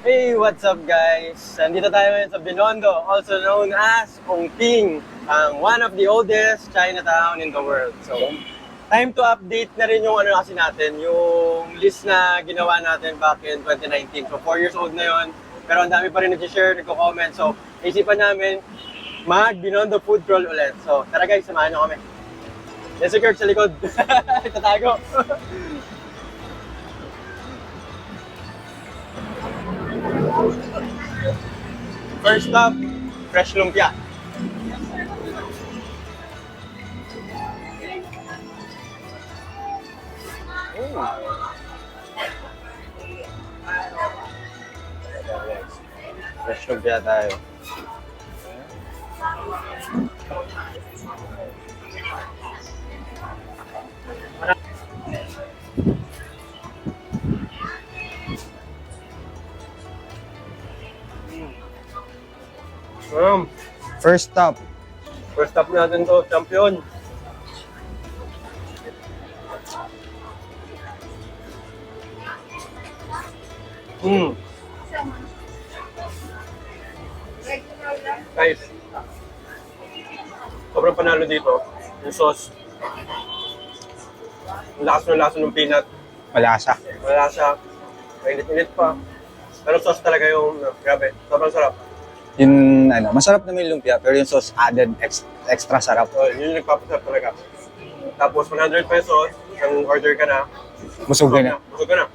Hey, what's up guys? Nandito tayo ngayon sa Binondo, also known as Ongping, ang one of the oldest Chinatown in the world. So, time to update na rin yung ano kasi natin, yung list na ginawa natin back in 2019. So, 4 years old na yon. Pero ang dami pa rin nag-share, nagko-comment. So, naisipan namin mag-Binondo food crawl ulit. So, tara guys, samahan nyo kami. Yes, si Kurt sa likod. Tatago. First stop, Fresh Lumpia. Fresh Lumpia tayo. First stop. First stop natin to, champion. Guys, sobrang panalo dito. Yung sauce. Ang lakas ng peanut. Malasa. Malasa. Mainit-init pa. Pero sauce talaga yung, grabe, sobrang sarap. Yung masarap naman yung lumpia, pero yung sauce added extra sarap. So, yun yung nagpapasarap talaga. Tapos 100 pesos, ang order ka na. Busog na. Busog ka na.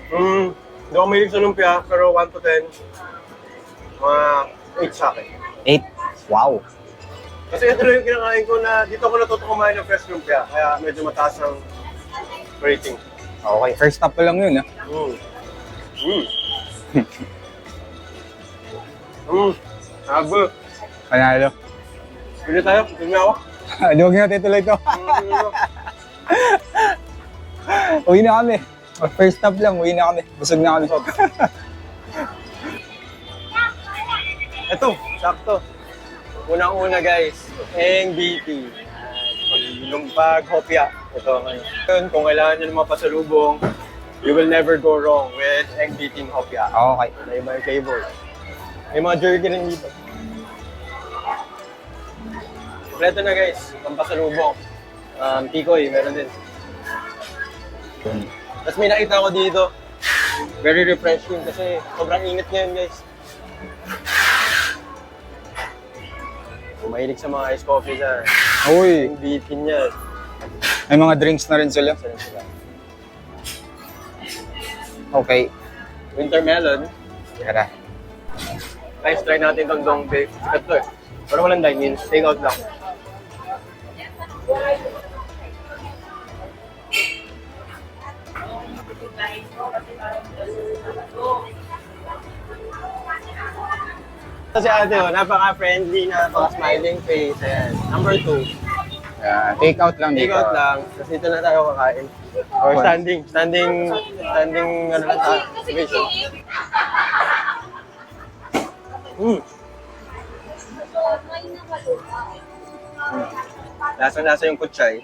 Hindi ako mahilig sa lumpia, pero 1 to 10, mga 8 sa akin. 8? Wow. Kasi ito na yung kinakain ko na dito ko natuto kumain ng fresh lumpia, kaya medyo mataas ang rating. Okay, first stop pa lang yun, ha? Abo. Panalo. Pili tayo, pili ako. Huwag natin tuloy ito. Uwi na kami. First stop lang, uwi na kami. Busog na kami. Ito, sakto. Unang-una guys, NBT. Lumpag Hopia. Ito ngayon. Kung kailangan nyo ng mga pasalubong, you will never go wrong with NBT Hopia. Okay. May iba yung flavor. May mga jerky rin dito. Kompleto na guys, ang pasalubong. Tikoy, meron din. Tapos may nakita ko dito, very refreshing kasi sobrang init ngayon guys. Kung mahilig sa mga ice coffee na, Uy, yung bitin niya. may mga drinks na rin sila. Sarap sila. Okay. Winter melon. Tara. Guys, try natin itong Dongbae. Sikat to eh. Pero walang dine-in, take out lang. Kasi ate, napaka-friendly, napaka-smiling face. Ayan. Number 2. Take out lang Take dito. out lang. Tapos dito na tayo kakain. Or standing, ano lang sa vision. Lasa yung kutsay.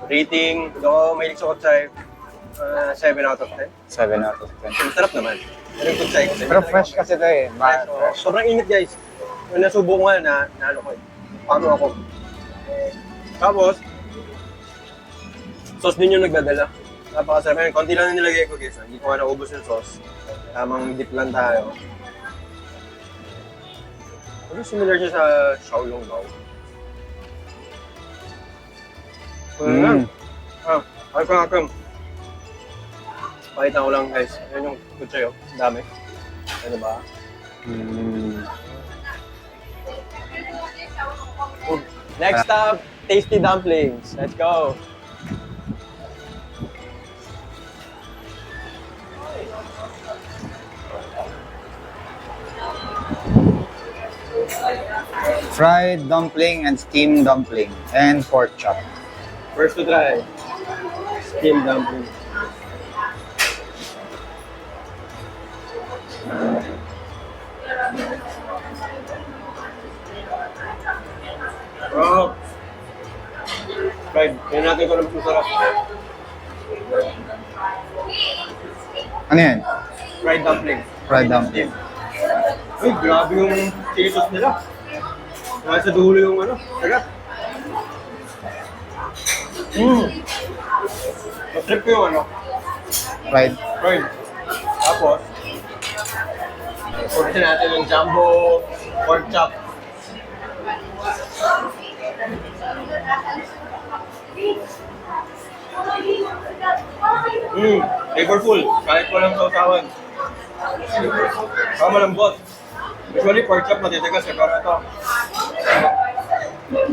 Rating, ako mahilig sa kutsay. 7 out of 10. 7 out of 10. Ang sarap naman. Pero yung kutsay kasi. Pero fresh kasi ito eh. Fresh. Sobrang init guys. Nung nasubo ko nga, nalo ko eh. Paano ako? Tapos, sauce din yung nagdadala. Napakasarap yun. Konti lang na nilagay ko guys. Hindi ko nga naubos yung sauce. Tamang dip lang tayo. Ano similar siya sa Xiaolong Bao? Akam. Pakita ko lang guys. Yan yung kutsay oh. Dami. Ano ba? Next up, tasty dumplings. Let's go. Fried dumpling and steamed dumpling and pork chop. First to try, steamed dumpling. Oh. Fried. Yan natin kung ano mas masarap. Ano yan? Fried dumpling. Fried dumpling. Uy, grabe yung chili sauce nila. Nasa dulo yung ano, tagat. Trip ko yung ano, Fried. fried. Tapos, puritin natin yung jumbo pork chop. Flavorful. Kahit walang sausawan. Malambot. Usually pork chop matitigas eh, pero ito.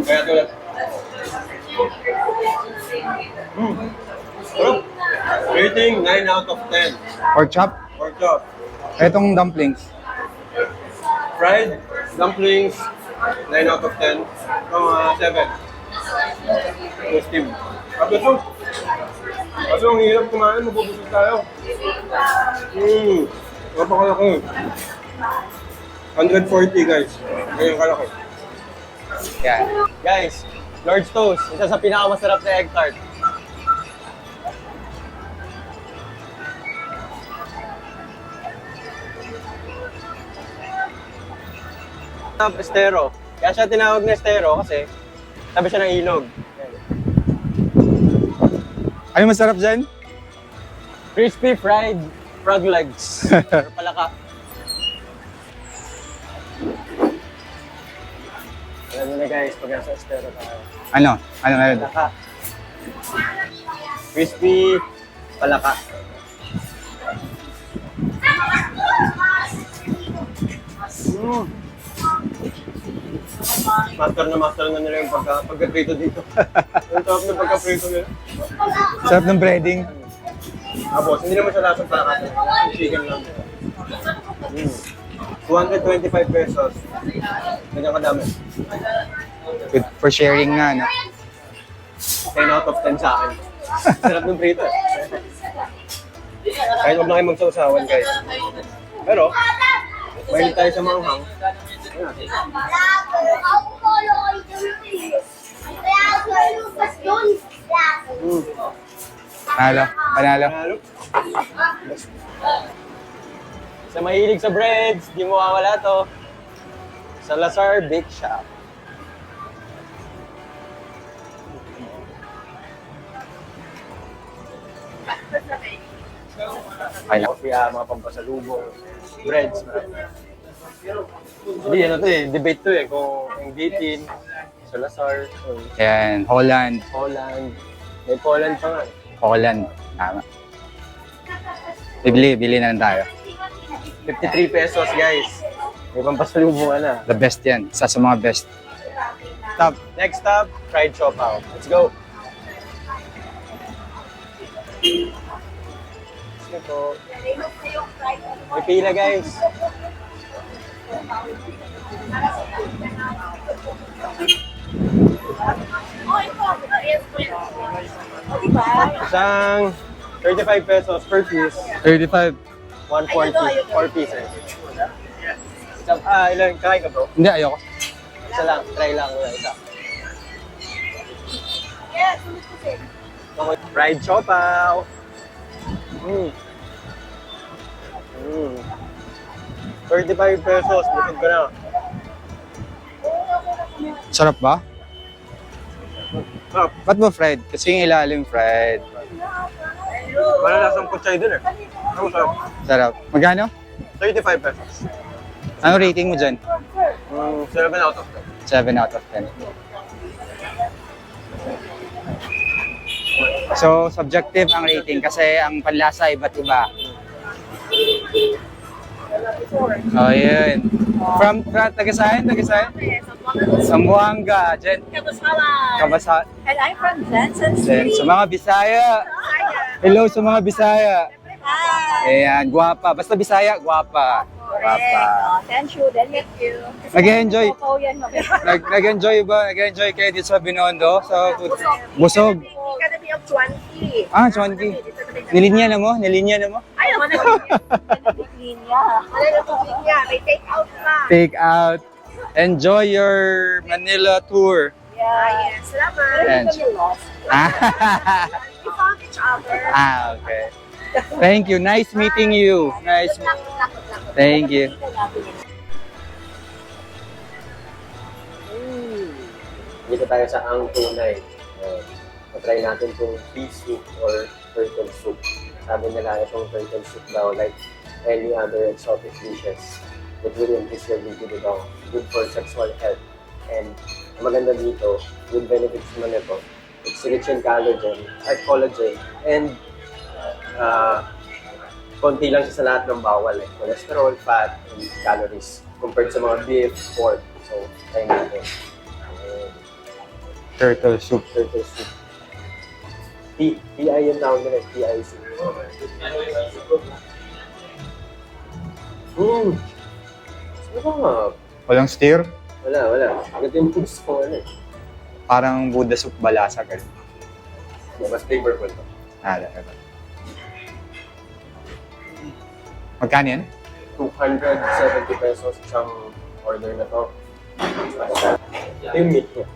Kaya tulad. Sarap. Rating 9 out of 10. Pork chop. Pork chop. Etong dumplings. Fried dumplings 9 out of 10. Ito mga 7. Yung steam. Tapos ito. Kaso ang hirap kumain, mabubusog tayo. Napakalaki. 140 guys. Ganyan kalaki. Yan. Guys, Lord's Toast. Isa sa pinakamasarap na egg tart. Estero. Kaya siya tinawag na estero kasi tabi siya ng ilog. Ano masarap dyan? Crispy fried frog legs. Pero palaka. Alam mo na guys, pag nasa estero tayo. Ano? Ano meron? Palaka. Crispy palaka. Master na nila yung pagka-prito dito. Ang sarap ng pagka-prito nila. Sarap ng breading. Tapos, hindi naman siya lasang palaka. Chicken lang. 225 pesos. Ganyan kadami. Good for sharing nga, no? 10 out of 10 sa akin. Sarap ng prito eh. Kahit huwag na kayo magsawsawan guys. Pero, mahilig tayo sa manghang. Panalo. Panalo. Panalo. Sa mahilig sa breads, di mo mawala to. Sa Lazar Bake Shop. Okay lang. Kaya mga pampasalubong, breads. Hindi, ano to eh, debate to eh, kung yung Gitin, sa Lazar, o Yan. Holland. Holland. May Poland pa nga. Holland. Tama. Bili na lang tayo. 53 pesos guys. May pampasalubong na. The best yan. Isa sa mga best. Top. Next stop, fried siopaw. Let's go. Ito. May pila guys. Isang 35 pesos per piece. 35. 140. 4 pieces. Ilan? Kakain ka bro? Hindi, ayoko. Isa lang. Try lang. Wala isa. Okay. Fried siopaw. Mm. 35 pesos. Busog ka na. Sarap ba? Sarap. Ba't ba fried? Kasi yung ilalim fried. Wala lasang kutsay dun eh. Ano sarap? Sarap. Magkano? 35 pesos. Ano rating mo dyan? 7 out of 7 out of 10. So, subjective ang rating kasi ang panlasa iba't iba. Oh, yun. From Tagasayan? Zamboanga. Kabasawan. And I'm from Jensen Then, Street. sa mga Bisaya. Hello sa mga Bisaya. Hi. Ayan, guwapa. Basta Bisaya, guwapa. Guwapa. Thank you. Nag-enjoy. Oh, yan. Nag-enjoy ba? Nag-enjoy kayo dito sa Binondo? Sa Busog. Gonna be of 20. Ah, 20. Nilinya na mo? Nilinya na mo? Ayaw mo na linya. Wala na tubig niya. May take out na. Take out. Enjoy your Manila tour. Yeah. Yes. Salamat. And- Kami lost. Ah, We found each other. okay. Thank you. Nice meeting you. Nice. Lakot. Thank you. Dito tayo sa ang tunay. Matry natin itong pea soup or turtle soup. Sabi nila itong turtle soup daw like any other exotic dishes. It will increase your libido daw. Good for sexual health. And ang maganda dito, good benefits naman ito. It's rich in collagen, and konti lang siya sa lahat ng bawal, like cholesterol, fat, and calories compared sa mga beef, pork. So, try natin. Turtle soup. Turtle soup. PI yung tawag nila, PI soup. Sarap. Walang stir. Wala. Agad yung gusto ko ano eh. Parang Buddha soup balasa. Ganun. Mas flavorful to. Ito. Magkano yan? 270 pesos isang order na to. Ito yung meat niya.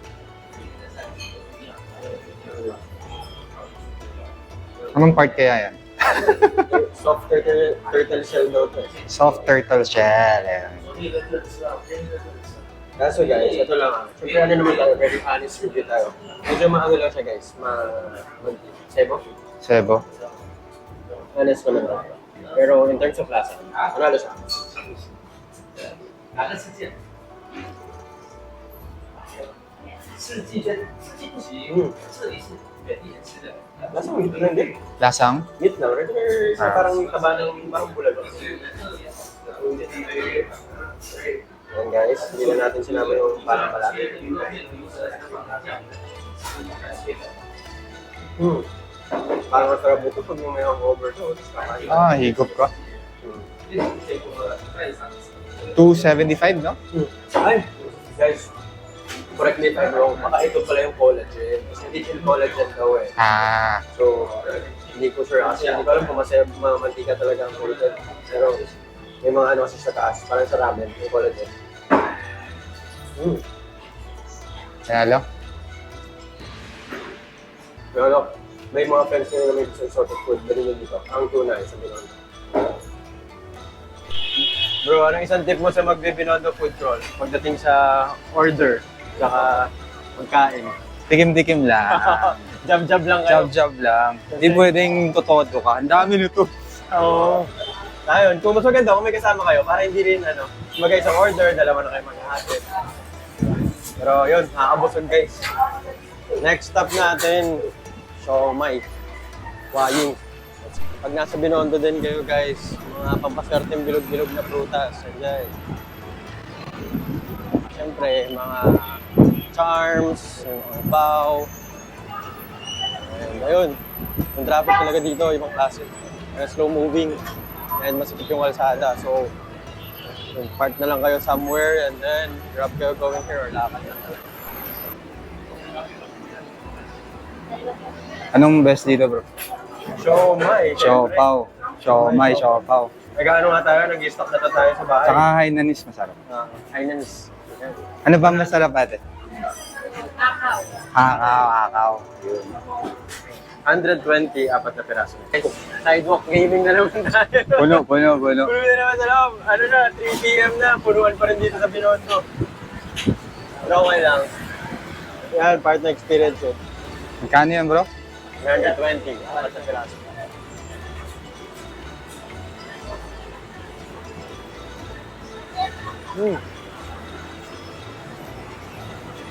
Anong part kaya yan? Soft turtle shell daw to. Soft turtle shell. Ayan. Kaso guys, ito lang. Siyempre ano naman tayo, very honest review tayo. Medyo maano lang siya guys, sebo? Sebo. Honest naman tayo. Pero in terms of lasa, panalo siya. Lasang meat lang din. Lasang? Meat lang, regular sa parang taba ng parang bulalo. Ayan guys, hindi na natin sinabi yung parang palaki. Parang masarap ito pag may hangover to. Higop ka. 275, no? Ay, guys, correct me if I'm wrong, baka ito pala yung collagen. Kasi hindi yung collagen daw eh. So, hindi ko sure kasi hindi ko alam kung mantika talaga ang collagen. Pero may mga ano kasi sa taas, parang sa ramen, yung collagen. Panalo? Pero may mga friends nyo na may gusto exotic food, dali nyo dito. Ang tunay sa Binondo. Bro, anong isang tip mo sa magbe-Binondo food crawl? Pagdating sa order, saka pagkain. Tikim-tikim lang. Jab-jab lang kayo. Job lang. Hindi pwedeng totodo ka. Ang dami nito. Oo. Ayun, kung mas maganda kung may kasama kayo, para hindi rin magay sa order, dalawa na kayo maghahatid. Pero yun, nakakabusog guys. Next stop natin, siomai. Waying. Pag nasa Binondo din kayo guys, mga pampaswerteng bilog-bilog na prutas. Ayan. Siyempre, mga charms, yung mga pao. And ayun, yung traffic talaga dito, ibang klase. Slow moving. And masipit yung kalsada. So, park na lang kayo somewhere and then grab kayo going here or lakad na lang. Anong best dito, bro? Siomai. Siopaw. Siomai, siopaw. Nag-ano nga tayo, nag-stock na tayo sa bahay. Tsaka Hainanese masarap. Hainanese. Ayan. Ano ba masarap ate? Hakaw. Yun. 120, apat na piraso. Sidewalk gaming na naman tayo. Puno. Puno na naman sa loob. Ano na, 3 p.m. na, punuan pa rin dito sa Binondo. Pero okay lang. Yan, part na experience yun. Magkano yan, bro? 120, apat na piraso.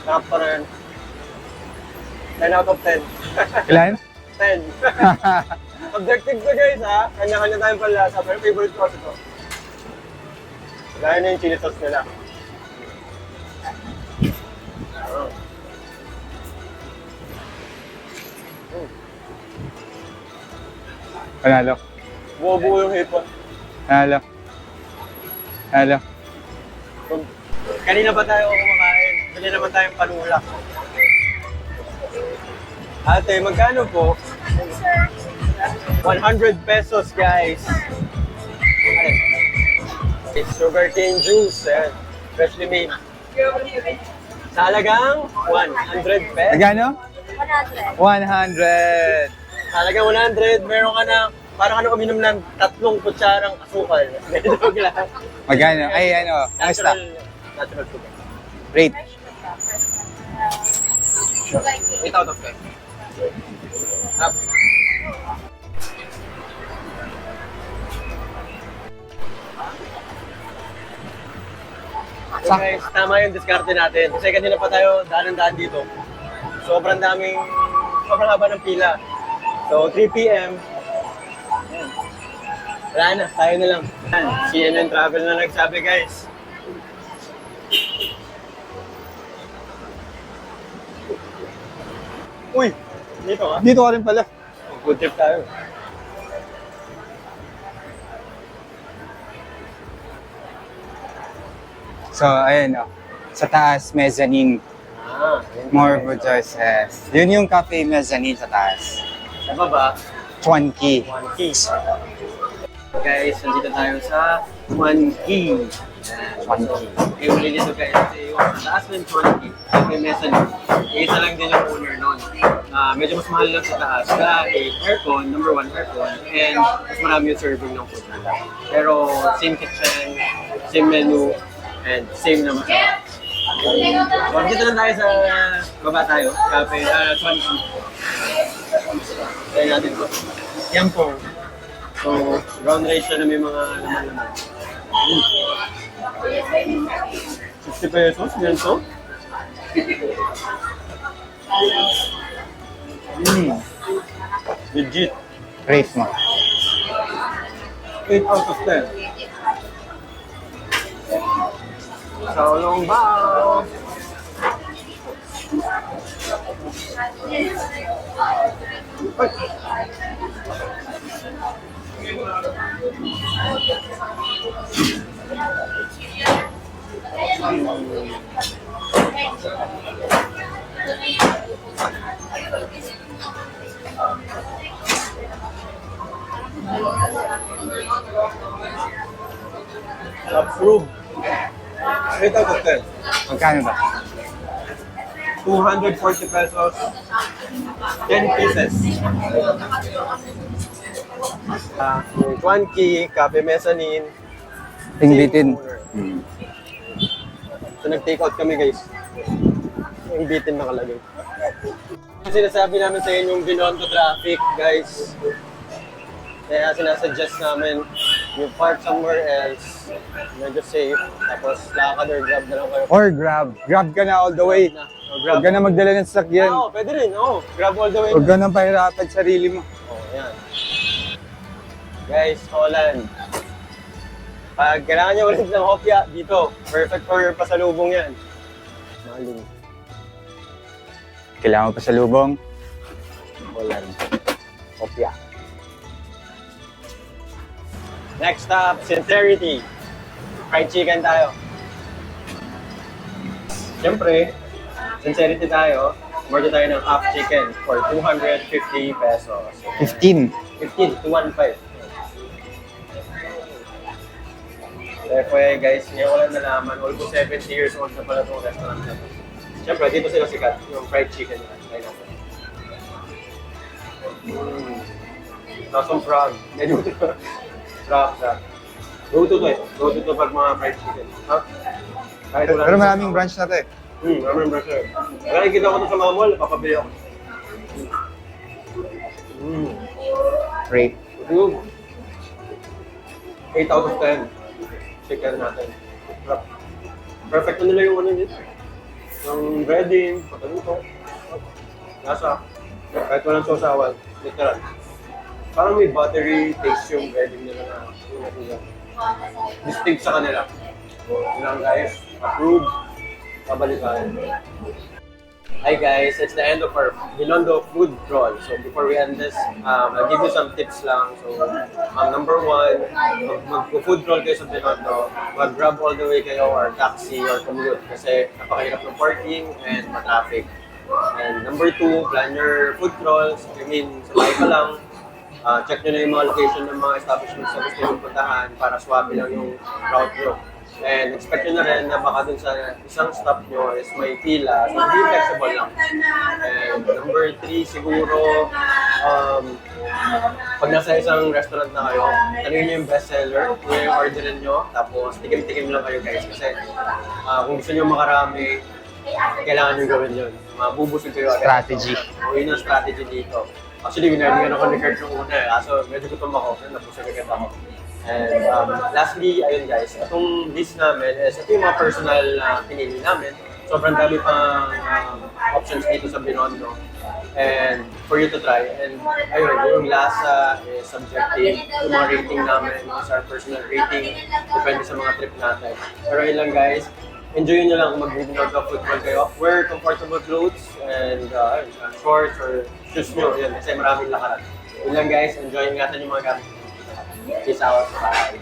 Sarap pa rin. 10 out of 10. Ilan? 10. Objective to guys ha. Kanya-kanya tayong panlasa. Pero favorite ko kasi ito. Gaya na yung chili sauce nila. Panalo. Buo-buo yung hipon. Panalo. Kanina pa tayo kumakain. Bili naman tayong panulak. Ate, magkano po? 100 pesos, guys. Sugarcane juice, eh. Freshly made. Sa halagang 100 pesos. Magkano? 100. 100. Sa halagang 100, meron ka na parang ano uminom ng 3 kutsarang asukal. Medyo lang. Magkano? Ay, ano, kamusta? Natural sugar. Rate. 8 out of 10. Up. So guys, tama yung diskarte natin. Kasi kanina pa tayo daan dito. Sobrang haba ng pila. So 3 p.m. Ayan. Wala na, tayo na lang. Ayan, CNN Travel na nagsabi guys. Uy, dito ka. Dito ka rin pala. Good trip tayo. So, ayun o. Sa taas, mezzanine. Yun. More food choices. Yun yung cafe mezzanine sa taas. Sa baba, Chuan Key. 1 key. Guys, nandito tayo sa 1 key. Chuan Key. Eh, uli dito guys, kasi yung taas ng 1 key, may mezzanine. Isa lang din yung owner nun. Medyo mas mahal lang sa taas. Dahil aircon, number 1 aircon, and mas marami yung serving ng food nila. Pero same kitchen, same menu, and same na masarap. So, dito lang tayo sa baba tayo, cafe, 1 key. Try natin ito. Yan po. So, brown rice siya na may mga laman-laman. 60 pesos, ganito. Legit. Rate mo. 8 out of 10. Sa Long Bao. Approved. 8 out of 10. Magkano ba? 240 pesos. 10 pieces. Yung Chuan Key, Cafe Mezzanine. Tingbitin. So nag-take out kami guys. Yung bitin nakalagay. Sinasabi namin sa inyo yung Binondo traffic guys. Kaya sinasuggest namin yung park somewhere else. Medyo safe. Tapos lakad or grab na lang kayo. Or grab. Grab ka na all the way. Grab. Huwag ka na magdala ng sasakyan. Oo, pwede rin. Oo, grab all the way. Huwag ka nang pahirapan sarili mo. Oh, yan. Guys, Holland. Pag kailangan nyo ulit ng hopya, dito. Perfect for pasalubong yan. Maling. Kailangan mo pa sa lubong. Holland. Hopya. Next up, Sincerity. Fried chicken tayo. Siyempre, Sincerity tayo. Order tayo ng half chicken for 250 pesos. 15. 15 to 1.5. Therefore guys, ngayon ko lang nalaman, almost 70 years old na pala itong restaurant na ito. Siyempre, dito sila sikat, yung fried chicken nila. Try natin. Tapos frog. Medyo frog. Go-to to eh. Go-to to pag mga fried chicken. Ha? Kahit wala Pero na- maraming branch na to eh. maraming brother. Kaya nakikita ko ito sa mga mall, papabili ako. Rate. Good. 8 out of 10. Chicken natin. Perfect na nila yung ano nito. Yung breading, pataluto. Nasa. Kahit walang sausawan. Literal. Parang may buttery taste yung breading nila na yung natin. Distinct sa kanila. Yun lang guys. Approved. Kabalikan. Hi guys, it's the end of our Binondo food crawl. So before we end this, I'll give you some tips lang. So number 1, mag-food crawl kayo sa Binondo, mag-grab all the way kayo or taxi or commute kasi napakahirap ng parking and ma-traffic. And number 2, plan your food crawls. I mean, sabay pa lang. Check nyo na yung mga location ng mga establishments na gusto nyo puntahan para swabe lang yung route nyo. And expect nyo na rin na baka dun sa isang stop nyo is may pila. So, be flexible lang. And number 3, siguro, pag nasa isang restaurant na kayo, tanungin nyo yung bestseller, kung yung orderin nyo, tapos tikim-tikim lang kayo guys. Kasi kung gusto nyo makarami, kailangan nyo gawin yun. Mabubusog kayo agad. Strategy. So, yun ang strategy dito. Actually, winarningan ako ni Kurt nung una eh. Kaso medyo gutom ako, nabusog agad ako. And lastly, ayun guys, itong dish namin is ito yung mga personal na pinili namin. Sobrang dami pang options dito sa Binondo. And for you to try. And ayun, yung lasa is subjective. Yung mga rating namin is our personal rating. Depende sa mga trip natin. Pero yun lang guys, enjoy nyo lang kung mag-Binondo football kayo. Wear comfortable clothes and shorts or shoes nyo. Yun, kasi maraming lakaran. Yun lang guys, enjoy. Ingatan yung mga gamit. Peace out. Bye.